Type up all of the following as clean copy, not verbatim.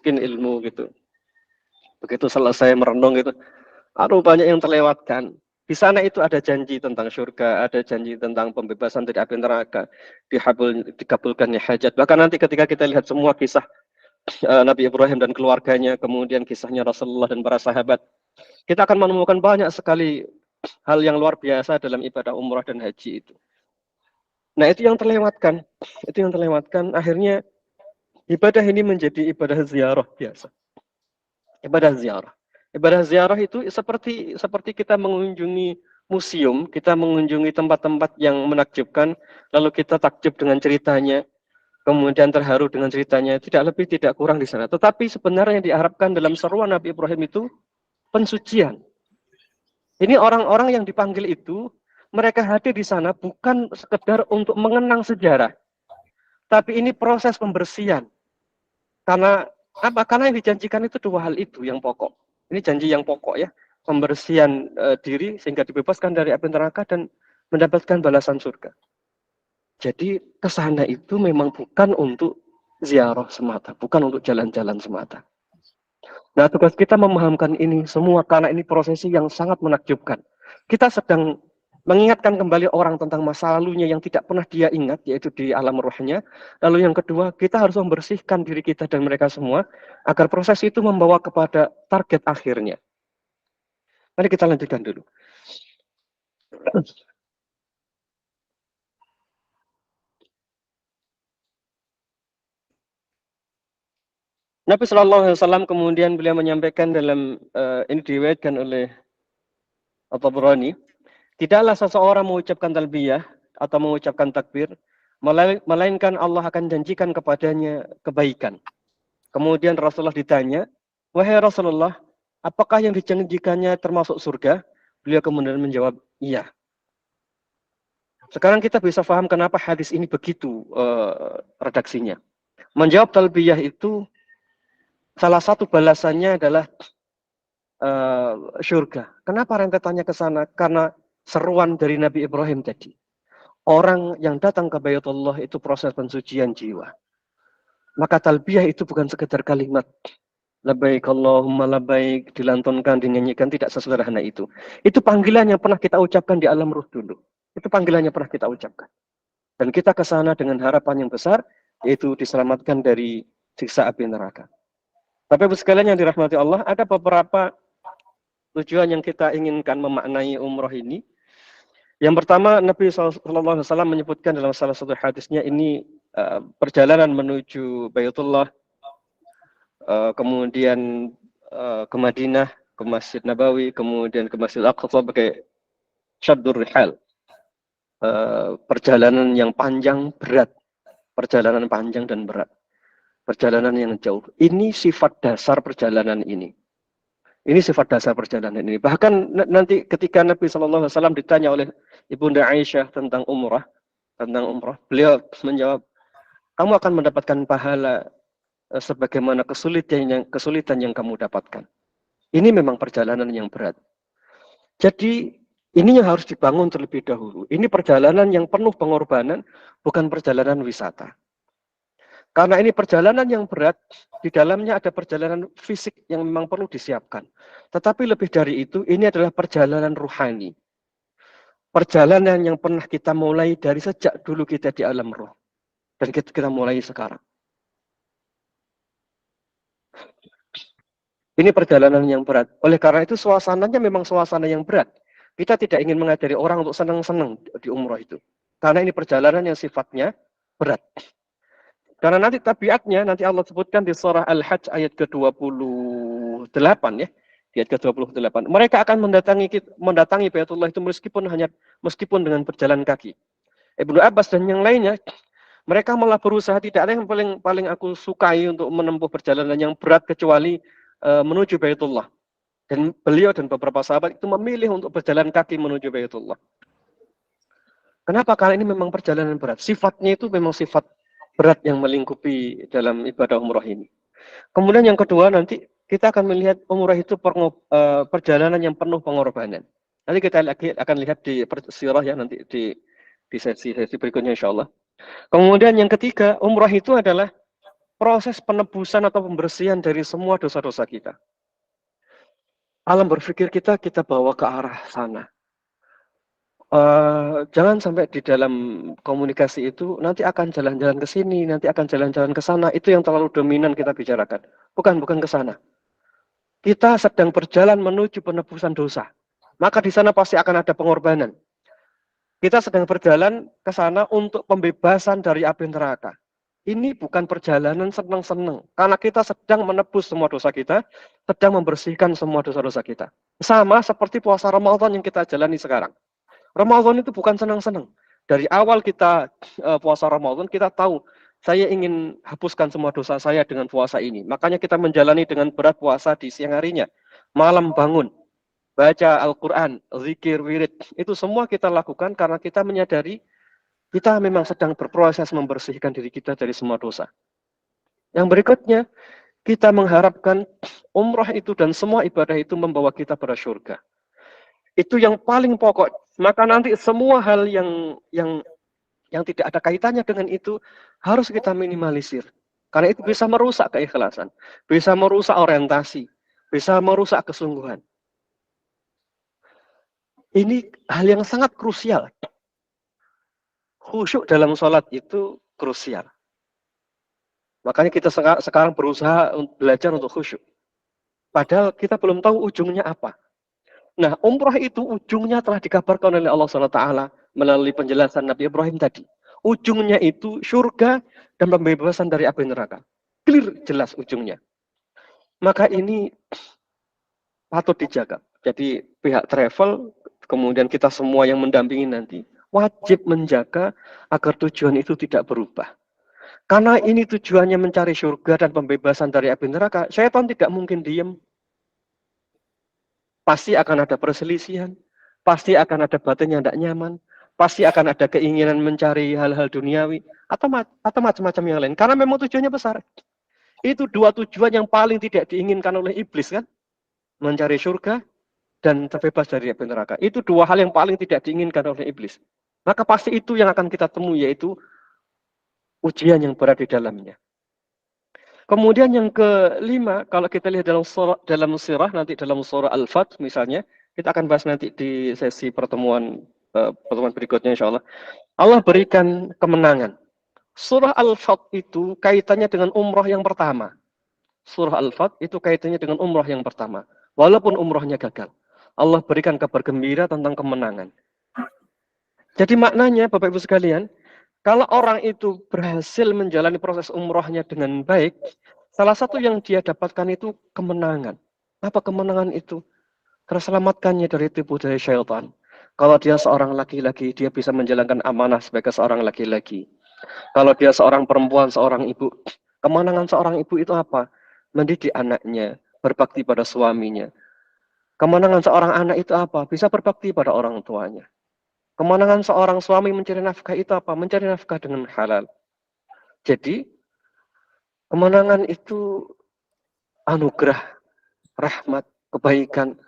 miskin ilmu gitu. Begitu selesai merenung gitu, aduh banyak yang terlewatkan. Di sana itu ada janji tentang surga, ada janji tentang pembebasan dari api neraka, dikabulkannya hajat. Bahkan nanti ketika kita lihat semua kisah Nabi Ibrahim dan keluarganya, kemudian kisahnya Rasulullah dan para sahabat, kita akan menemukan banyak sekali hal yang luar biasa dalam ibadah umrah dan haji itu. Nah, itu yang terlewatkan. Itu yang terlewatkan. Akhirnya ibadah ini menjadi ibadah ziarah biasa. Ibadah ziarah. Ibadah ziarah itu seperti kita mengunjungi museum, kita mengunjungi tempat-tempat yang menakjubkan, lalu kita takjub dengan ceritanya, kemudian terharu dengan ceritanya, tidak lebih tidak kurang di sana. Tetapi sebenarnya yang diharapkan dalam seruan Nabi Ibrahim itu pensucian. Ini orang-orang yang dipanggil itu, mereka hadir di sana bukan sekedar untuk mengenang sejarah, tapi ini proses pembersihan. Karena apa? Karena yang dijanjikan itu dua hal itu yang pokok. Ini janji yang pokok ya, pembersihan diri sehingga dibebaskan dari api neraka dan mendapatkan balasan surga. Jadi kesana itu memang bukan untuk ziarah semata, bukan untuk jalan-jalan semata. Nah, tugas kita memahamkan ini semua karena ini prosesi yang sangat menakjubkan. Kita sedang mengingatkan kembali orang tentang masa lalunya yang tidak pernah dia ingat, yaitu di alam rohnya. Lalu yang kedua, kita harus membersihkan diri kita dan mereka semua, agar proses itu membawa kepada target akhirnya. Mari kita lanjutkan dulu. Nabi Shallallahu Alaihi Wasallam kemudian beliau menyampaikan dalam ini diriwayatkan oleh At-Tabrani, tidaklah seseorang mengucapkan talbiyah atau mengucapkan takbir, melainkan Allah akan janjikan kepadanya kebaikan. Kemudian Rasulullah ditanya, wahai Rasulullah, apakah yang dijanjikannya termasuk surga? Beliau kemudian menjawab, iya. Sekarang kita bisa paham kenapa hadis ini begitu redaksinya. Menjawab talbiyah itu salah satu balasannya adalah surga. Kenapa rentetannya ke sana? Karena seruan dari Nabi Ibrahim tadi. Orang yang datang ke Baitullah itu proses pensucian jiwa. Maka talbiyah itu bukan sekedar kalimat labbaik Allahumma labbaik dilantunkan, dinyanyikan, tidak sesederhana itu. Itu panggilan yang pernah kita ucapkan di alam ruh dulu. Itu panggilan yang pernah kita ucapkan. Dan kita ke sana dengan harapan yang besar, yaitu diselamatkan dari siksa api neraka. Tapi sekalian yang dirahmati Allah, ada beberapa tujuan yang kita inginkan memaknai umroh ini. Yang pertama, Nabi SAW menyebutkan dalam salah satu hadisnya ini perjalanan menuju Baitullah, kemudian ke Madinah, ke Masjid Nabawi, kemudian ke Masjid Al-Aqsa sebagai syaddur rihal. Perjalanan yang panjang, berat. Perjalanan panjang dan berat. Perjalanan yang jauh. Ini sifat dasar perjalanan ini. Ini sifat dasar perjalanan ini. Bahkan nanti ketika Nabi SAW ditanya oleh Ibunda Aisyah tentang umrah, beliau menjawab, kamu akan mendapatkan pahala sebagaimana kesulitan yang kamu dapatkan. Ini memang perjalanan yang berat. Jadi ini yang harus dibangun terlebih dahulu. Ini perjalanan yang penuh pengorbanan, bukan perjalanan wisata. Karena ini perjalanan yang berat, di dalamnya ada perjalanan fisik yang memang perlu disiapkan. Tetapi lebih dari itu, ini adalah perjalanan ruhani. Perjalanan yang pernah kita mulai dari sejak dulu kita di alam roh. Dan kita mulai sekarang. Ini perjalanan yang berat. Oleh karena itu suasananya memang suasana yang berat. Kita tidak ingin mengajari orang untuk senang-senang di umroh itu. Karena ini perjalanan yang sifatnya berat. Karena nanti tabiatnya, nanti Allah sebutkan di surah Al-Hajj ayat ke-28 ya. Di ayat ke-28. Mereka akan mendatangi Baitullah itu meskipun dengan berjalan kaki. Ibnu Abbas dan yang lainnya, mereka malah berusaha, tidak ada yang paling aku sukai untuk menempuh perjalanan yang berat kecuali menuju Baitullah. Dan beliau dan beberapa sahabat itu memilih untuk berjalan kaki menuju Baitullah. Kenapa? Karena ini memang perjalanan berat. Sifatnya itu memang sifat berat yang melingkupi dalam ibadah umrah ini. Kemudian yang kedua, nanti kita akan melihat umrah itu perjalanan yang penuh pengorbanan. Nanti kita akan lihat di sirah ya, nanti di sesi berikutnya insya Allah. Kemudian yang ketiga, umrah itu adalah proses penebusan atau pembersihan dari semua dosa-dosa kita. Alam berpikir kita bawa ke arah sana. Jangan sampai di dalam komunikasi itu nanti akan jalan-jalan ke sini, nanti akan jalan-jalan ke sana. Itu yang terlalu dominan kita bicarakan. Bukan ke sana. Kita sedang berjalan menuju penebusan dosa. Maka di sana pasti akan ada pengorbanan. Kita sedang berjalan ke sana untuk pembebasan dari api neraka. Ini bukan perjalanan senang-senang. Karena kita sedang menebus semua dosa kita, sedang membersihkan semua dosa-dosa kita. Sama seperti puasa Ramadan yang kita jalani sekarang. Ramadan itu bukan senang-senang. Dari awal kita puasa Ramadan, kita tahu saya ingin hapuskan semua dosa saya dengan puasa ini. Makanya kita menjalani dengan berat puasa di siang harinya. Malam bangun, baca Al-Quran, zikir, wirid. Itu semua kita lakukan karena kita menyadari kita memang sedang berproses membersihkan diri kita dari semua dosa. Yang berikutnya, kita mengharapkan umrah itu dan semua ibadah itu membawa kita pada surga. Itu yang paling pokok. Maka nanti semua hal yang tidak ada kaitannya dengan itu harus kita minimalisir. Karena itu bisa merusak keikhlasan, bisa merusak orientasi, bisa merusak kesungguhan. Ini hal yang sangat krusial. Khusyuk dalam sholat itu krusial. Makanya kita sekarang berusaha belajar untuk khusyuk. Padahal kita belum tahu ujungnya apa. Nah, umrah itu ujungnya telah dikabarkan oleh Allah SWT melalui penjelasan Nabi Ibrahim tadi. Ujungnya itu surga dan pembebasan dari api neraka. Clear, jelas ujungnya. Maka ini patut dijaga. Jadi pihak travel, kemudian kita semua yang mendampingi nanti, wajib menjaga agar tujuan itu tidak berubah. Karena ini tujuannya mencari surga dan pembebasan dari api neraka, syaitan tidak mungkin diam. Pasti akan ada perselisihan, pasti akan ada batin yang tidak nyaman, pasti akan ada keinginan mencari hal-hal duniawi, atau macam-macam yang lain. Karena memang tujuannya besar. Itu dua tujuan yang paling tidak diinginkan oleh iblis kan? Mencari surga dan terbebas dari api neraka. Itu dua hal yang paling tidak diinginkan oleh iblis. Maka pasti itu yang akan kita temui, yaitu ujian yang berat di dalamnya. Kemudian yang kelima, kalau kita lihat dalam sirah, nanti dalam surah Al-Fat misalnya, kita akan bahas nanti di sesi pertemuan berikutnya insya Allah. Allah berikan kemenangan. Surah Al-Fat itu kaitannya dengan umrah yang pertama. Surah Al-Fat itu kaitannya dengan umrah yang pertama. Walaupun umrahnya gagal. Allah berikan kabar gembira tentang kemenangan. Jadi maknanya Bapak Ibu sekalian, kalau orang itu berhasil menjalani proses umrahnya dengan baik, salah satu yang dia dapatkan itu kemenangan. Apa kemenangan itu? Terselamatkannya dari tipu daya syaitan. Kalau dia seorang laki-laki, dia bisa menjalankan amanah sebagai seorang laki-laki. Kalau dia seorang perempuan, seorang ibu, kemenangan seorang ibu itu apa? Mendidik anaknya, berbakti pada suaminya. Kemenangan seorang anak itu apa? Bisa berbakti pada orang tuanya. Kemenangan seorang suami mencari nafkah itu apa? Mencari nafkah dengan halal. Jadi, kemenangan itu anugerah, rahmat, kebaikan.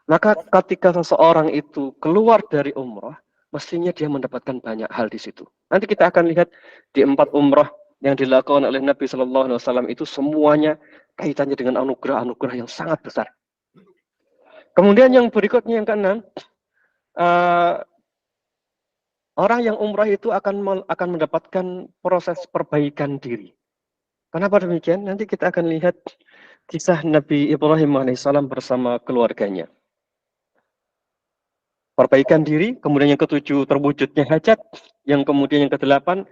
Maka ketika seseorang itu keluar dari umrah, mestinya dia mendapatkan banyak hal di situ. Nanti kita akan lihat di 4 umrah yang dilakukan oleh Nabi Shallallahu Alaihi Wasallam itu semuanya kaitannya dengan anugerah-anugerah yang sangat besar. Kemudian yang berikutnya yang keenam, orang yang umrah itu akan mendapatkan proses perbaikan diri. Kenapa demikian? Nanti kita akan lihat kisah Nabi Ibrahim alaihissalam bersama keluarganya. Perbaikan diri, kemudian yang ketujuh terwujudnya hajat, yang kemudian yang kedelapan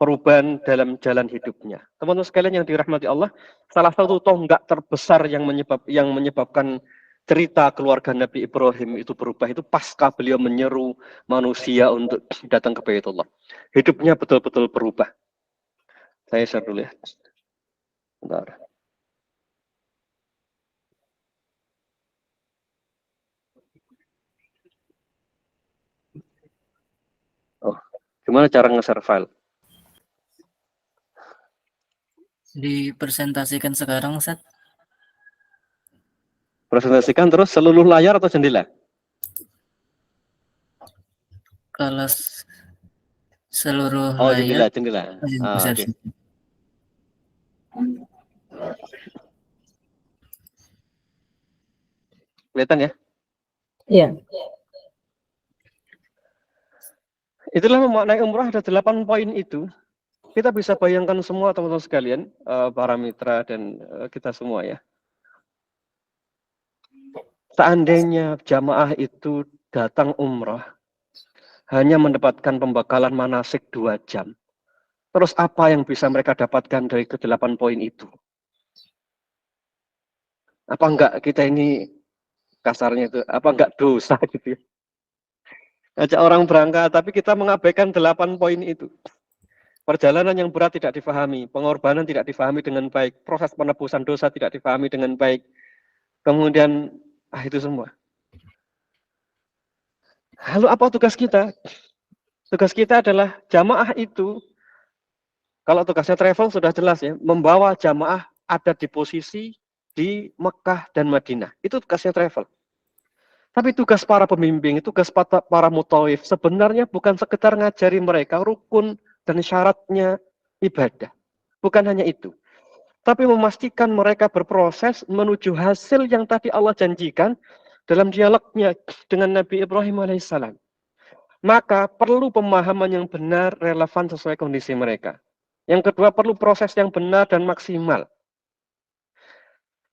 perubahan dalam jalan hidupnya. Teman-teman sekalian yang dirahmati Allah, salah satu tonggak terbesar yang menyebabkan cerita keluarga Nabi Ibrahim itu berubah itu pasca beliau menyeru manusia untuk datang ke Baitullah. Hidupnya betul-betul berubah. Saya share dulu ya. Bentar. Oh, gimana cara nge-share file? Dipresentasikan sekarang, Ustaz. Presentasikan terus seluruh layar atau jendela? Kalau seluruh Oh, layar. jendela. Oke. Oke. Kelihatan ya? Iya. Itulah memaknai umrah ada 8 poin itu. Kita bisa bayangkan semua teman-teman sekalian, para mitra dan kita semua ya. Seandainya jamaah itu datang umrah, hanya mendapatkan pembekalan manasik 2 jam. Terus apa yang bisa mereka dapatkan dari ke-8 poin itu? Apa enggak kita ini kasarnya itu, apa enggak dosa gitu ya? Ajak orang berangkat, tapi kita mengabaikan 8 poin itu. Perjalanan yang berat tidak difahami, pengorbanan tidak difahami dengan baik, proses penebusan dosa tidak difahami dengan baik. Kemudian, itu semua. Lalu apa tugas kita? Tugas kita adalah jamaah itu, kalau tugasnya travel sudah jelas ya, membawa jamaah ada di posisi di Mekah dan Madinah. Itu tugasnya travel. Tapi tugas para pembimbing, tugas para mutawif sebenarnya bukan sekedar ngajari mereka rukun dan syaratnya ibadah. Bukan hanya itu. Tapi memastikan mereka berproses menuju hasil yang tadi Allah janjikan dalam dialognya dengan Nabi Ibrahim alaihissalam. Maka perlu pemahaman yang benar, relevan sesuai kondisi mereka. Yang kedua, perlu proses yang benar dan maksimal.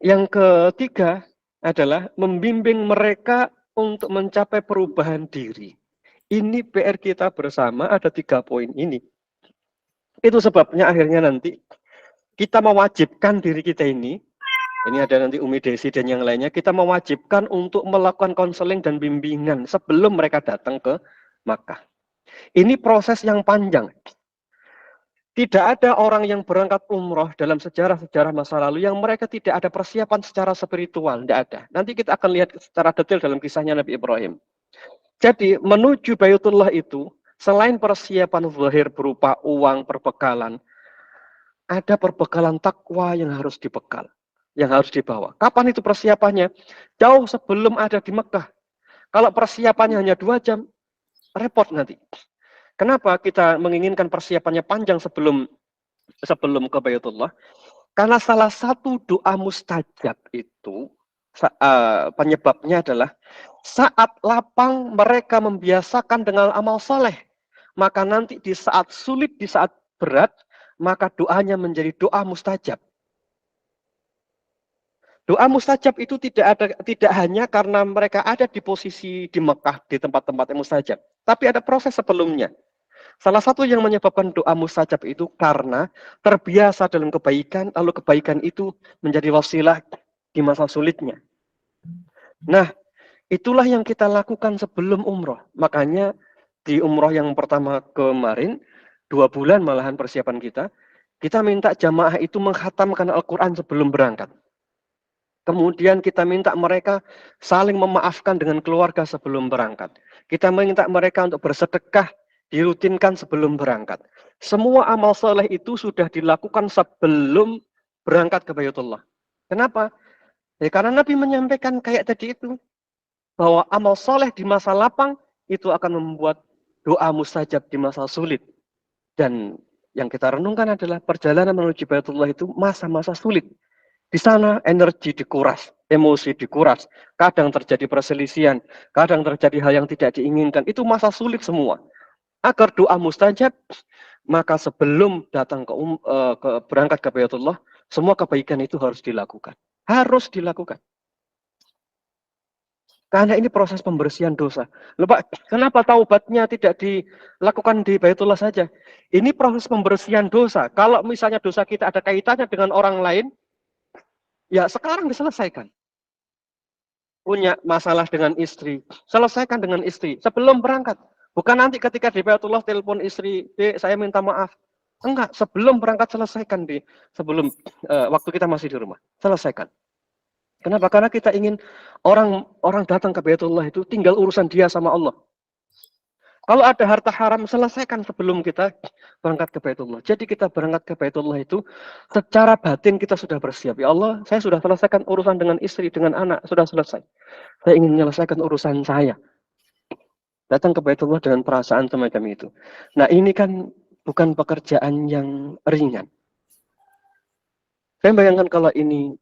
Yang ketiga adalah membimbing mereka untuk mencapai perubahan diri. Ini PR kita bersama, ada 3 poin ini. Itu sebabnya akhirnya nanti kita mewajibkan diri kita ini ada nanti Umi Desi dan yang lainnya, kita mewajibkan untuk melakukan konseling dan bimbingan sebelum mereka datang ke Makkah. Ini proses yang panjang. Tidak ada orang yang berangkat umroh dalam sejarah-sejarah masa lalu yang mereka tidak ada persiapan secara spiritual. Tidak ada. Nanti kita akan lihat secara detail dalam kisahnya Nabi Ibrahim. Jadi menuju Baitullah itu, selain persiapan zahir berupa uang, perbekalan, ada perbekalan takwa yang harus dibekal, yang harus dibawa. Kapan itu persiapannya? Jauh sebelum ada di Mekah. Kalau persiapannya hanya 2 jam, repot nanti. Kenapa kita menginginkan persiapannya panjang sebelum ke Baitullah? Karena salah satu doa mustajab itu penyebabnya adalah saat lapang mereka membiasakan dengan amal soleh. Maka nanti di saat sulit, di saat berat, maka doanya menjadi doa mustajab. Doa mustajab itu tidak hanya karena mereka ada di posisi di Mekah, di tempat-tempat yang mustajab. Tapi ada proses sebelumnya. Salah satu yang menyebabkan doa mustajab itu karena terbiasa dalam kebaikan, lalu kebaikan itu menjadi wasilah di masa sulitnya. Nah, itulah yang kita lakukan sebelum umroh. Makanya di umroh yang pertama kemarin, 2 bulan malahan persiapan kita minta jamaah itu menghatamkan Al-Quran sebelum berangkat. Kemudian kita minta mereka saling memaafkan dengan keluarga sebelum berangkat. Kita minta mereka untuk bersedekah, dirutinkan sebelum berangkat. Semua amal soleh itu sudah dilakukan sebelum berangkat ke Baitullah. Kenapa? Ya, karena Nabi menyampaikan kayak tadi itu, bahwa amal soleh di masa lapang itu akan membuat doa mustajab di masa sulit. Dan yang kita renungkan adalah perjalanan menuju Baitullah itu masa-masa sulit. Di sana energi dikuras, emosi dikuras, kadang terjadi perselisihan, kadang terjadi hal yang tidak diinginkan. Itu masa sulit semua. Agar doa mustajab, maka sebelum datang ke berangkat ke Baitullah, semua kebaikan itu harus dilakukan. Harus dilakukan. Karena ini proses pembersihan dosa. Pak, kenapa taubatnya tidak dilakukan di Baitullah saja? Ini proses pembersihan dosa. Kalau misalnya dosa kita ada kaitannya dengan orang lain, ya sekarang diselesaikan. Punya masalah dengan istri, selesaikan dengan istri sebelum berangkat. Bukan nanti ketika di Baitullah telepon istri, "Dek, saya minta maaf." Enggak, sebelum berangkat selesaikan sebelum waktu kita masih di rumah. Selesaikan. Kenapa? Karena kita ingin orang datang ke Baitullah itu tinggal urusan dia sama Allah. Kalau ada harta haram, selesaikan sebelum kita berangkat ke Baitullah. Jadi kita berangkat ke Baitullah itu, secara batin kita sudah bersiap. Ya Allah, saya sudah selesaikan urusan dengan istri, dengan anak, sudah selesai. Saya ingin menyelesaikan urusan saya. Datang ke Baitullah dengan perasaan semacam itu. Nah, ini kan bukan pekerjaan yang ringan. Saya bayangkan kalau ini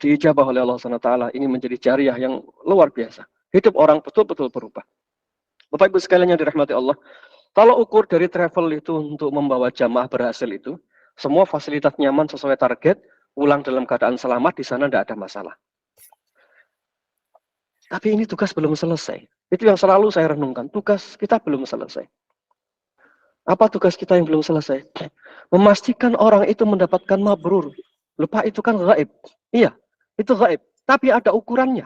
diijabah oleh Allah SWT, ini menjadi jariah yang luar biasa. Hidup orang betul-betul berubah. Bapak Ibu sekalian yang dirahmati Allah, kalau ukur dari travel itu untuk membawa jamaah berhasil itu, semua fasilitas nyaman sesuai target, pulang dalam keadaan selamat, di sana tidak ada masalah. Tapi ini tugas belum selesai. Itu yang selalu saya renungkan. Tugas kita belum selesai. Apa tugas kita yang belum selesai? Memastikan orang itu mendapatkan mabrur. Lupa itu kan gaib. Iya, itu gaib. Tapi ada ukurannya.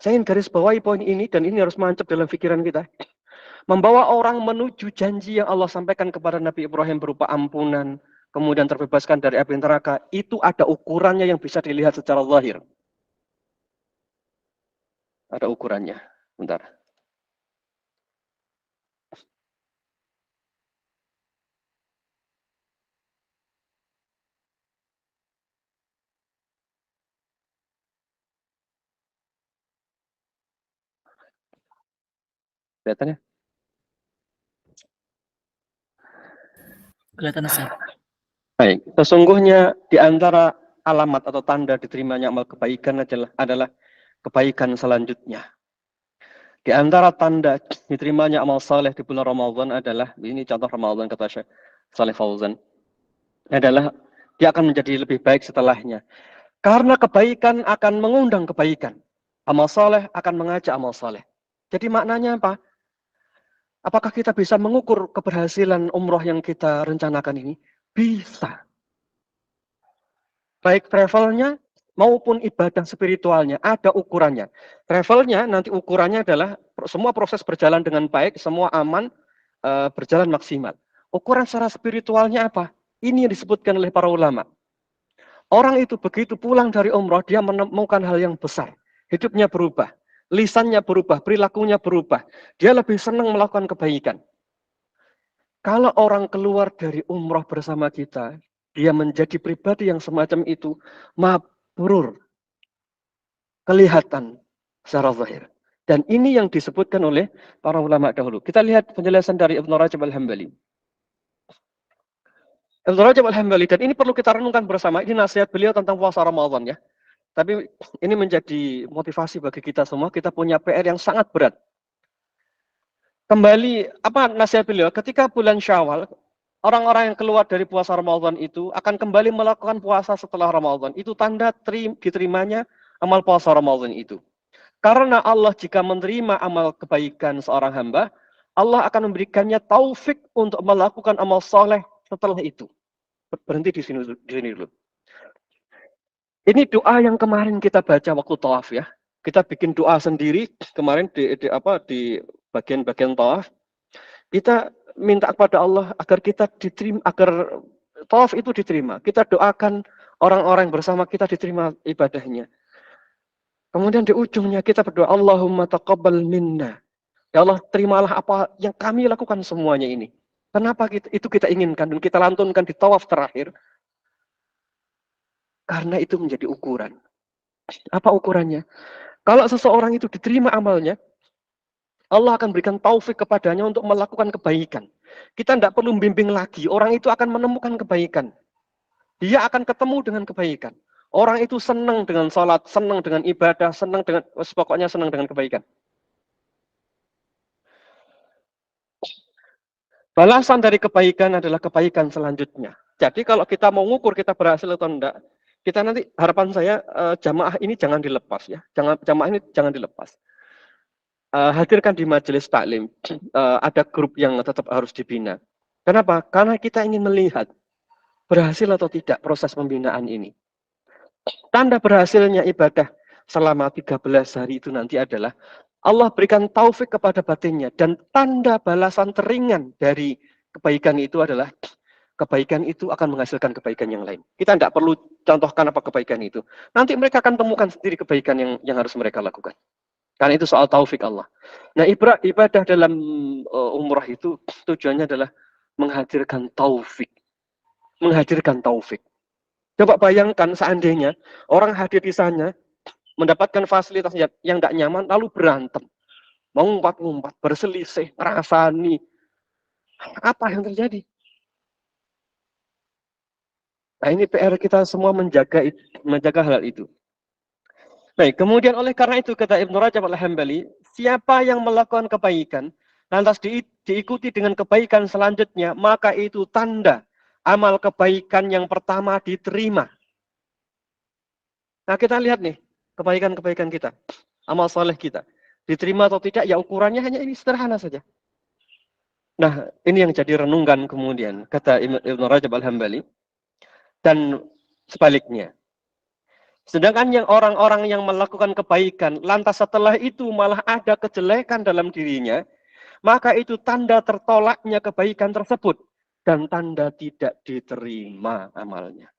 Saya ingin garis bawahi poin ini, dan ini harus mancap dalam pikiran kita. Membawa orang menuju janji yang Allah sampaikan kepada Nabi Ibrahim berupa ampunan, kemudian terbebaskan dari api neraka, itu ada ukurannya yang bisa dilihat secara zahir. Ada ukurannya. Bentar. Kelihatan ya? Kelihatan Ustaz. Baik, sesungguhnya di antara alamat atau tanda diterimanya amal kebaikan adalah kebaikan selanjutnya. Di antara tanda diterimanya amal saleh di bulan Ramadan adalah, ini contoh Ramadan kata Syekh Saleh Fauzan, adalah dia akan menjadi lebih baik setelahnya. Karena kebaikan akan mengundang kebaikan. Amal saleh akan mengajak amal saleh. Jadi maknanya apa? Apakah kita bisa mengukur keberhasilan umroh yang kita rencanakan ini? Bisa. Baik travelnya maupun ibadah spiritualnya, ada ukurannya. Travelnya nanti ukurannya adalah semua proses berjalan dengan baik, semua aman, berjalan maksimal. Ukuran secara spiritualnya apa? Ini yang disebutkan oleh para ulama. Orang itu begitu pulang dari umroh, dia menemukan hal yang besar. Hidupnya berubah, lisannya berubah, perilakunya berubah. Dia lebih senang melakukan kebaikan. Kalau orang keluar dari umroh bersama kita, dia menjadi pribadi yang semacam itu, mabrur, kelihatan secara zahir. Dan ini yang disebutkan oleh para ulama dahulu. Kita lihat penjelasan dari Ibnu Rajab Al-Hambali. Ibnu Rajab Al-Hambali, dan ini perlu kita renungkan bersama, ini nasihat beliau tentang puasa Ramadan ya. Tapi ini menjadi motivasi bagi kita semua, kita punya PR yang sangat berat. Kembali, apa nasihat beliau? Ketika bulan Syawal, orang-orang yang keluar dari puasa Ramadan itu akan kembali melakukan puasa setelah Ramadan. Itu tanda diterimanya amal puasa Ramadan itu. Karena Allah jika menerima amal kebaikan seorang hamba, Allah akan memberikannya taufik untuk melakukan amal soleh setelah itu. Berhenti di sini dulu. Ini doa yang kemarin kita baca waktu tawaf ya. Kita bikin doa sendiri kemarin di bagian-bagian tawaf. Kita minta kepada Allah agar kita diterima, agar tawaf itu diterima. Kita doakan orang-orang bersama kita diterima ibadahnya. Kemudian di ujungnya kita berdoa, Allahumma taqabbal minna. Ya Allah, terimalah apa yang kami lakukan semuanya ini. Kenapa itu kita inginkan dan kita lantunkan di tawaf terakhir? Karena itu menjadi ukuran. Apa ukurannya? Kalau seseorang itu diterima amalnya, Allah akan berikan taufik kepadanya untuk melakukan kebaikan. Kita tidak perlu membimbing lagi. Orang itu akan menemukan kebaikan. Dia akan ketemu dengan kebaikan. Orang itu senang dengan salat, senang dengan ibadah, senang dengan, pokoknya senang dengan kebaikan. Balasan dari kebaikan adalah kebaikan selanjutnya. Jadi kalau kita mau ngukur kita berhasil atau enggak, kita nanti harapan saya jamaah ini jangan dilepas ya. Jamaah ini jangan dilepas. Hadirkan di majelis taklim. Ada grup yang tetap harus dibina. Kenapa? Karena kita ingin melihat berhasil atau tidak proses pembinaan ini. Tanda berhasilnya ibadah selama 13 hari itu nanti adalah Allah berikan taufik kepada batinnya, dan tanda balasan teringan dari kebaikan itu adalah kebaikan itu akan menghasilkan kebaikan yang lain. Kita tidak perlu contohkan apa kebaikan itu. Nanti mereka akan temukan sendiri kebaikan yang harus mereka lakukan. Karena itu soal taufik Allah. Nah, ibadah dalam umrah itu tujuannya adalah menghadirkan taufik. Menghadirkan taufik. Coba bayangkan seandainya orang hadir di sana mendapatkan fasilitas yang tidak nyaman lalu berantem. Mengumpat-ngumpat, berselisih, ngerasani. Apa yang terjadi? Nah, ini PR kita semua menjaga hal itu. Baik, kemudian oleh karena itu kata Ibnu Rajab Al-Hambali, siapa yang melakukan kebaikan lantas diikuti dengan kebaikan selanjutnya, maka itu tanda amal kebaikan yang pertama diterima. Nah, kita lihat nih kebaikan-kebaikan kita, amal soleh kita. Diterima atau tidak, ya ukurannya hanya ini sederhana saja. Nah, ini yang jadi renungan kemudian, kata Ibnu Rajab Al-Hambali. Dan sebaliknya. Sedangkan yang orang-orang yang melakukan kebaikan, lantas setelah itu malah ada kejelekan dalam dirinya, maka itu tanda tertolaknya kebaikan tersebut dan tanda tidak diterima amalnya.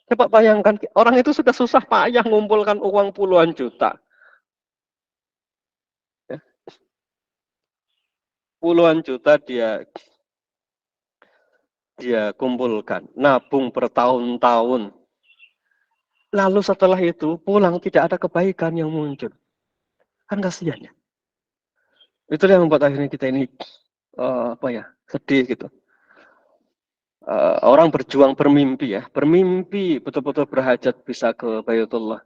Coba bayangkan, orang itu sudah susah payah mengumpulkan uang puluhan juta. Ya, puluhan juta dia kumpulkan, nabung bertahun-tahun. Lalu setelah itu pulang tidak ada kebaikan yang muncul. Kan kasihan ya. Itulah yang membuat akhirnya kita ini sedih gitu. Orang berjuang bermimpi ya, bermimpi betul-betul berhajat bisa ke Baitullah.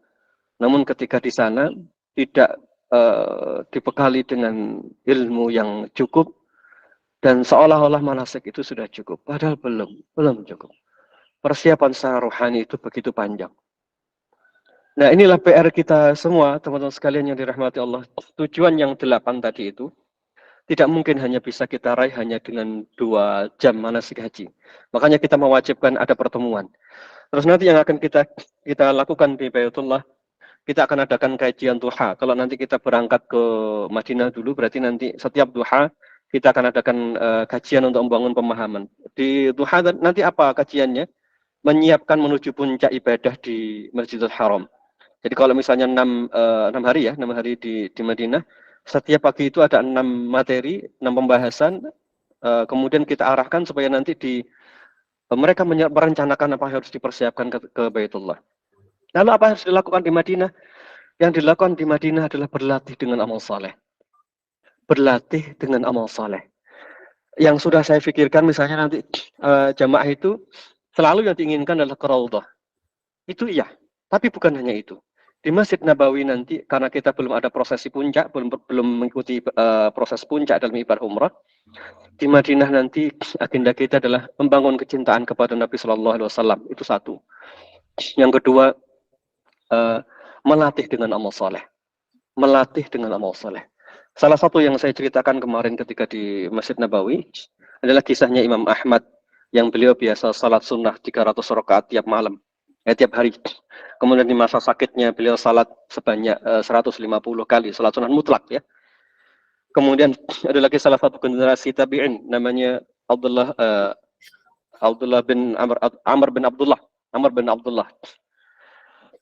Namun ketika di sana tidak dibekali dengan ilmu yang cukup dan seolah-olah manasik itu sudah cukup, padahal belum cukup. Persiapan secara rohani itu begitu panjang. Nah, inilah PR kita semua, teman-teman sekalian yang dirahmati Allah. Tujuan yang 8 tadi itu tidak mungkin hanya bisa kita raih hanya dengan 2 jam manasik haji. Makanya kita mewajibkan ada pertemuan. Terus nanti yang akan kita lakukan di Baitullah, kita akan adakan kajian duha. Kalau nanti kita berangkat ke Madinah dulu, berarti nanti setiap duha kita akan adakan kajian untuk membangun pemahaman. Di duha nanti apa kajiannya? Menyiapkan menuju puncak ibadah di Masjidil Haram. Jadi kalau misalnya 6 hari ya, 6 hari di Madinah, setiap pagi itu ada 6 materi, 6 pembahasan, kemudian kita arahkan supaya nanti mereka merencanakan apa yang harus dipersiapkan ke Baitullah. Lalu apa yang harus dilakukan di Madinah? Yang dilakukan di Madinah adalah berlatih dengan amal saleh. Berlatih dengan amal saleh. Yang sudah saya pikirkan misalnya nanti jamaah itu selalu yang diinginkan adalah ke Raudhah. Itu iya, tapi bukan hanya itu. Di Masjid Nabawi nanti, karena kita belum ada prosesi puncak, belum mengikuti proses puncak dalam ibadah umrah, di Madinah nanti agenda kita adalah membangun kecintaan kepada Nabi Shallallahu Alaihi Wasallam. Itu satu. Yang kedua, melatih dengan amal soleh. Melatih dengan amal soleh. Salah satu yang saya ceritakan kemarin ketika di Masjid Nabawi adalah kisahnya Imam Ahmad yang beliau biasa salat sunnah 300 rakaat tiap malam, tiap hari. Kemudian di masa sakitnya beliau salat sebanyak 150 kali, salat sunnah mutlak ya. Kemudian ada lagi salah satu generasi tabi'in namanya Abdullah bin Amr bin Abdullah.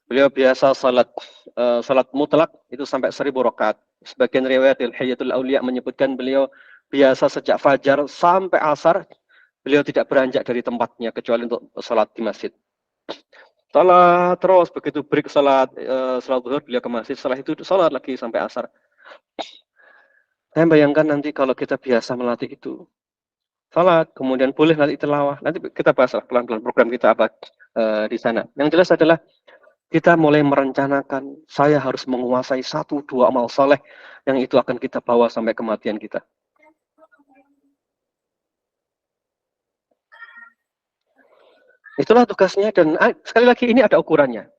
Beliau biasa salat mutlak itu sampai 1000 rakaat. Sebagian riwayat Hilyatul Auliya menyebutkan beliau biasa sejak fajar sampai asar beliau tidak beranjak dari tempatnya kecuali untuk salat di masjid. Salat terus, begitu break salat zuhur beliau ke masjid, setelah itu salat lagi sampai asar. Saya bayangkan nanti kalau kita biasa melatih itu, salat, kemudian boleh nanti tilawah, nanti kita bahas pelan-pelan program kita apa di sana. Yang jelas adalah kita mulai merencanakan, saya harus menguasai 1-2 amal soleh yang itu akan kita bawa sampai kematian kita. Itulah tugasnya dan sekali lagi ini ada ukurannya.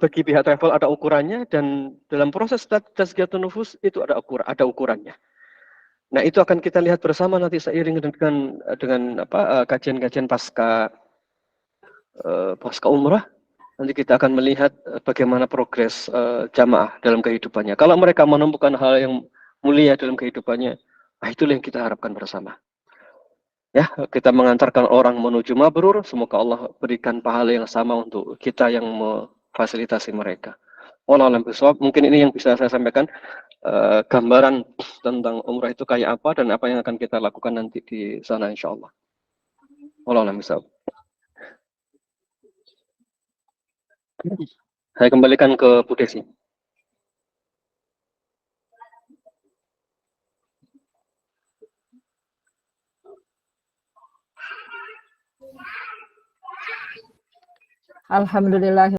Bagi pihak travel ada ukurannya dan dalam proses tazkiyatun nufus itu ada ukurannya. Nah, itu akan kita lihat bersama nanti seiring dengan kajian-kajian pasca umrah. Nanti kita akan melihat bagaimana progres jamaah dalam kehidupannya. Kalau mereka menemukan hal yang mulia dalam kehidupannya, itulah yang kita harapkan bersama. Ya, kita mengantarkan orang menuju mabrur, semoga Allah berikan pahala yang sama untuk kita yang memfasilitasi mereka. Wallahualam bishawab. Mungkin ini yang bisa saya sampaikan, gambaran tentang umrah itu kayak apa dan apa yang akan kita lakukan nanti di sana insyaallah. Wallahualam bishawab. Saya kembalikan ke Bu Desi. Alhamdulillah.